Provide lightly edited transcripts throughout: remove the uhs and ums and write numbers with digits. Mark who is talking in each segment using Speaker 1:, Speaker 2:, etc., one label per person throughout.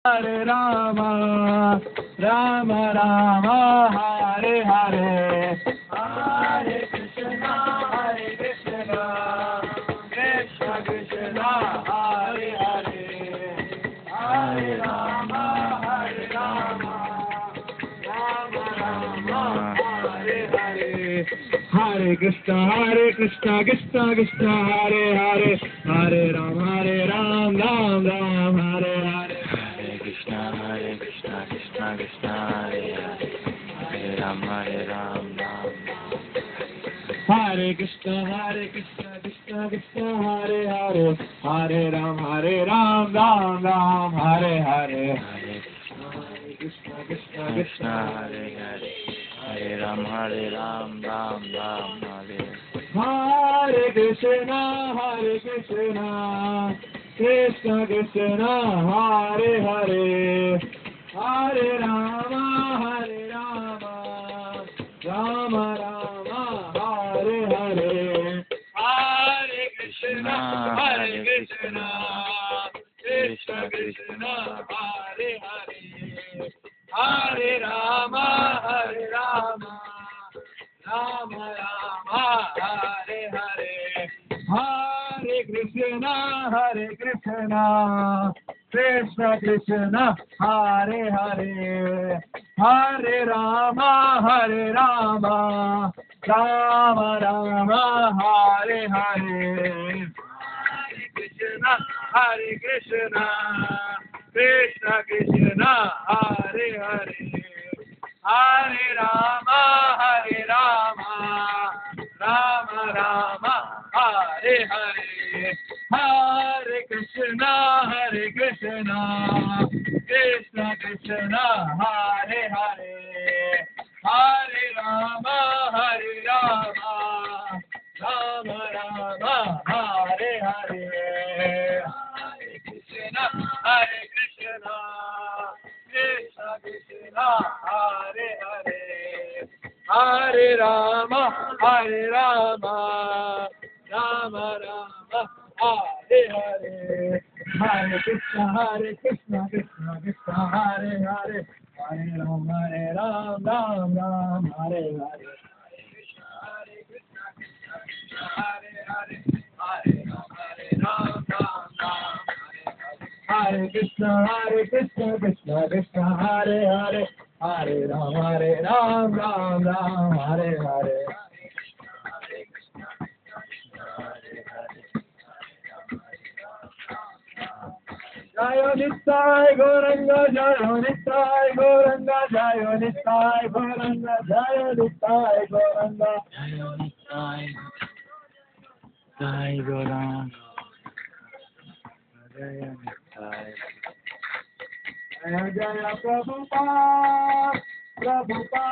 Speaker 1: Hare Rama, Rama Rama, Hare Hare, Hare Krishna, Krishna Krishna, Hare Hare, Hare Rama, Rama Rama, Hare Hare, Hare Krishna, Krishna Krishna, Hare Hare, Hare Ram, Ram Ram, Hare Hare.
Speaker 2: Hare Krishna, Krishna Krishna, Hare Hare, Hare Ram, Ram.
Speaker 1: Hare Krishna, Krishna Krishna, Hare Hare, Hare Ram, Ram Ram, Hare Hare.
Speaker 2: Hare
Speaker 1: Krishna, Krishna
Speaker 2: Krishna, Hare Hare, Hare Ram, Ram Ram, Hare.
Speaker 1: Hare Krishna, Krishna Krishna, Hare Hare, Hare Rama, Rama Rama, Hare Hare. Hare Krishna, Krishna Krishna, Hare Hare, Hare Rama, Rama Rama, Hare Hare. Hare Krishna, Krishna Krishna, Hare Hare, Hare Rama, Rama Rama, Hare Hare. Krishna, Krishna Krishna, Hare Hare, Hare Rama, Rama Rama, Hare Hare. Hare Krishna, Krishna Krishna, Hare Hare, Hare Rama, Rama Rama, Hare Hare. Krishna, Krishna Krishna, Hare Hare, Hare Rama, Rama Rama, Hare Hare. Hare Krishna, Krishna Krishna, Hare Hare, Hare Ram, Ram Hare Hare. Hare Krishna, Hare Hare, Hare Ram, Ram Hare Krishna, Krishna Krishna, Hare Hare, Hare Ram, Ram Hare Hare. Jayo Nittai Gauranga, Jayo Nittai Gauranga, Jayo Nittai Gauranga, Jayo Nittai Gauranga,
Speaker 2: Jayo Nittai Gauranga, Jayo Nittai.
Speaker 1: Jaya Jaya Prabhupada, Prabhupada.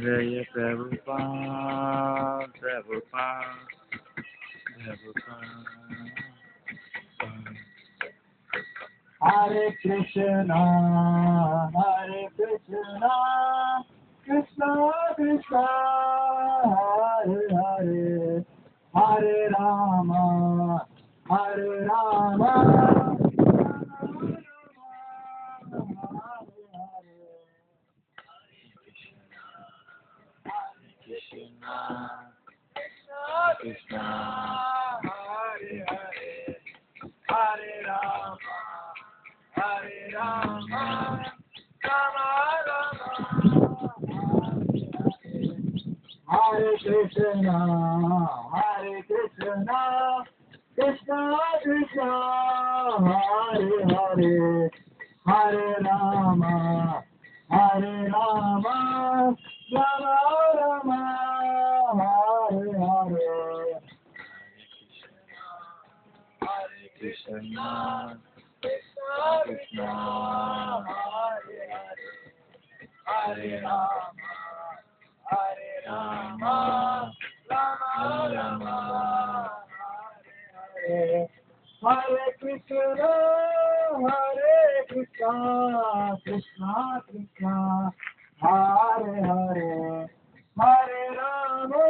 Speaker 2: Jaya Prabhupada.
Speaker 1: Hare Krishna, Krishna Krishna, Hare Hare, Hare Rama, Rama
Speaker 2: Krishna, Krishna,
Speaker 1: Hare Hare, Hare Rama, Rama Rama, Hare Krishna, Krishna Krishna, Hare Hare, Hare Rama, Rama Rama, Hare Hare.
Speaker 2: Krishna,
Speaker 1: Krishna, Hare Hare, Hare Rama, Rama Rama, Hare Hare. Hare Krishna, Krishna Krishna, Hare Hare, Hare Rama,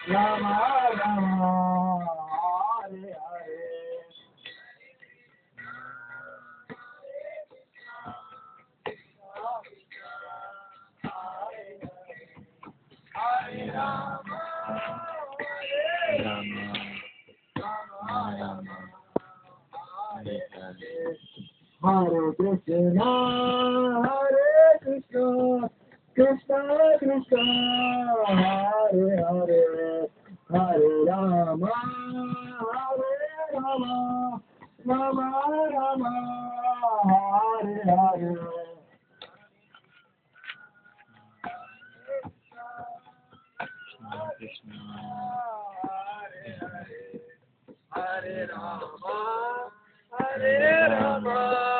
Speaker 1: Rama Rama,
Speaker 2: Rama Rama Hare Hare
Speaker 1: Hare Krishna, Krishna Krishna, Hare Hare, Hare Rama, Rama Rama, Hare Hare.
Speaker 2: Krishna
Speaker 1: Hare Rama, Hare Rama.